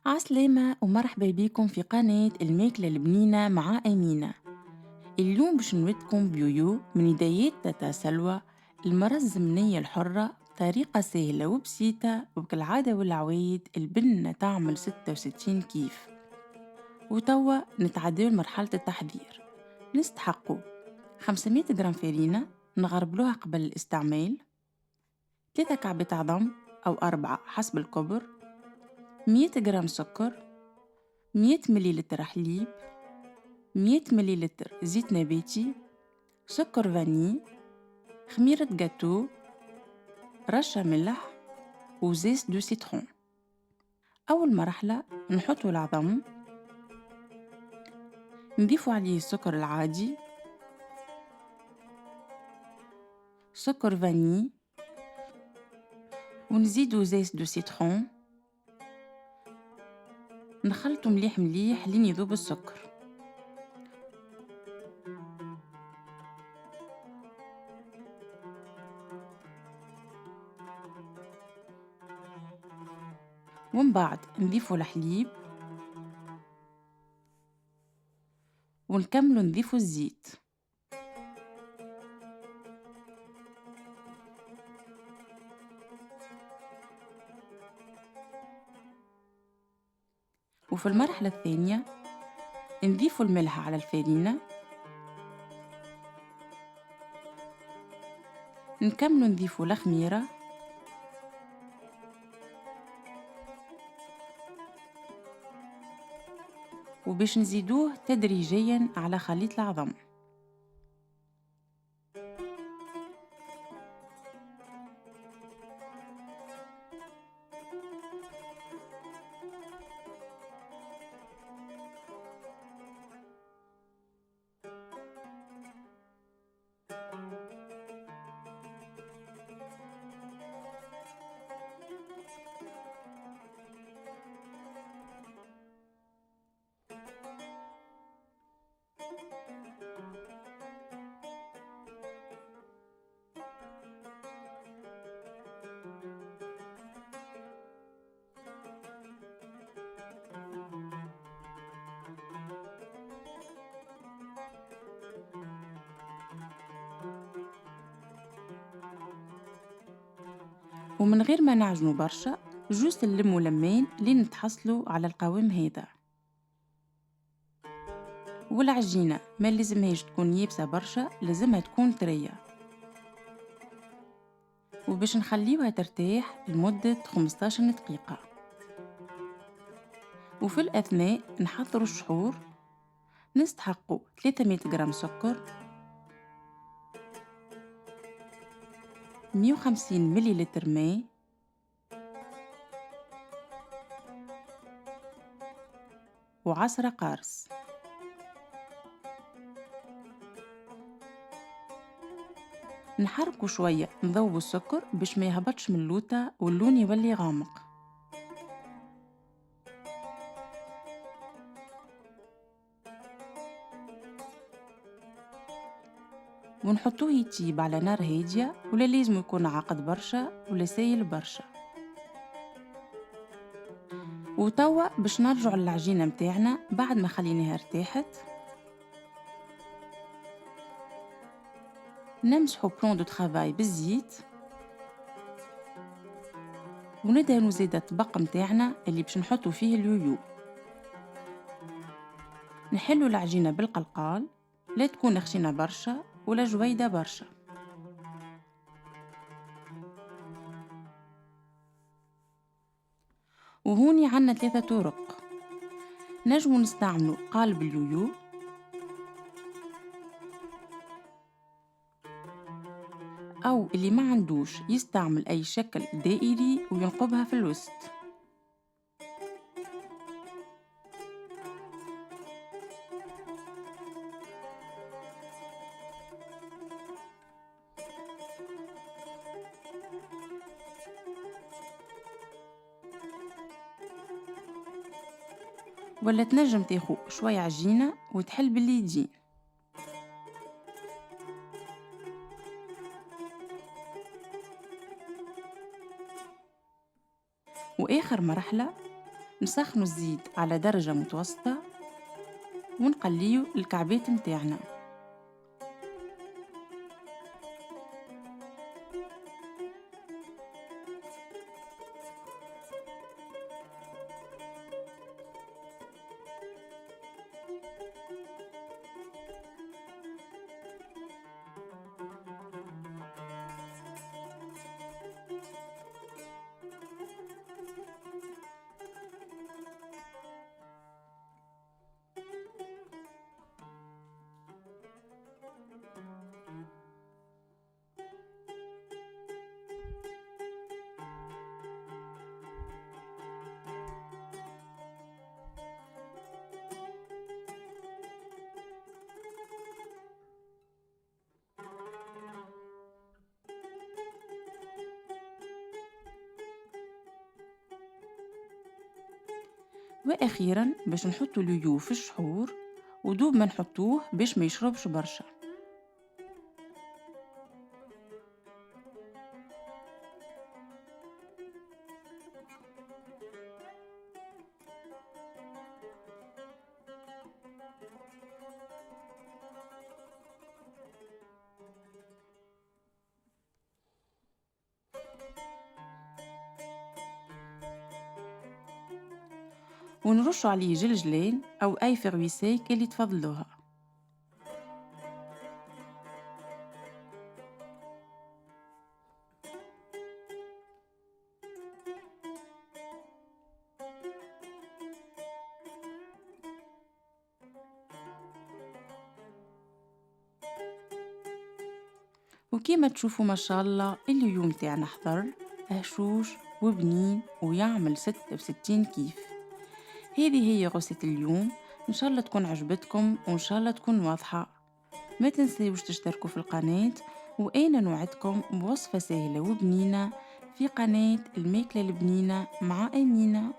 عسلامة ومرحبا بكم في قناة الماكلة البنينة مع أمينة. اليوم باش نودكم بيويو من يديات تاتا سلوى، المرز النية الحرة بطريقة سهلة وبسيطة، وكالعادة والعوايد البنة تعمل 66 كيف. وتوا نتعداو لمرحلة التحضير. نستحقوا 500 جرام فرينة نغربلوها قبل الاستعمال، 3 كعبات عظم أو 4 حسب الكبر، 100 جرام سكر، 100 مليلتر حليب، 100 مليلتر زيت نباتي، سكر فاني، خميرة جاتو، رشة ملح وزيت دو سيترون. أول مرحلة نحطو العظم، نضيفو عليه السكر العادي، سكر فاني، ونزيدو زيت دو سيترون، نخلطو مليح مليح لين يذوب السكر. ومن بعد نضيفو الحليب، ونكملو نضيفو الزيت. وفي المرحلة الثانية نضيفو الملح على الفرينة، نكملو نضيفو الخميرة، وباش نزيدوه تدريجيا على خليط العظم. ومن غير ما نعجنو برشا، جوست نلمو لمين لين نتحصلوا على القوام هذا. والعجينة ما لازمهاش تكون يابسة برشا، لازمها تكون طرية. وباش نخليوها ترتاح لمدة 15 دقيقة. وفي الأثناء نحضروا الشحور. نستحقوا 300 جرام سكر، 150 مليلتر ماء، و10 قارص. نحركوا شوية، نذوبوا السكر باش ما يهبطش من اللوطة واللون يولي غامق. ونحطوه يطيب على نار هادية، ولا لازم يكون عاقد برشا ولا سايل برشا. وتوا باش نرجعوا للعجينة متاعنا بعد ما خليناها ارتاحت. نمسحوا بلون دو ترافاي بالزيت، وندهنوا زيادة الطبق متاعنا اللي باش نحطوا فيه اليويو. نحلوا العجينة بالقلقال، لا تكون خشينة برشا ولا جويدة برشا. وهوني عنا 3 طرق. نجموا نستعملوا قالب اليويو، أو اللي ما عندوش يستعمل أي شكل دائري وينقبها في الوسط. ولا تنجم تاخو شوية عجينة وتحل باليدين. وآخر مرحلة نسخنوا الزيت على درجة متوسطة ونقليو الكعبات متاعنا. وأخيرا باش نحطو اليو في الشحور ودوب ما نحطوه باش ما يشربش برشا. ونرشوا عليه جلجلين أو أي فرويسيك اللي تفضلوها. وكيما تشوفوا ما شاء الله اليوم تاعنا حضر هشوش وبنين ويعمل 66 كيف. هذه هي غرفة اليوم، إن شاء الله تكون عجبتكم وإن شاء الله تكون واضحة. ما تنسيوش تشتركوا في القناة، وأنا نوعدكم بوصفة سهلة وبنينة في قناة الماكلة البنينة مع أمينة.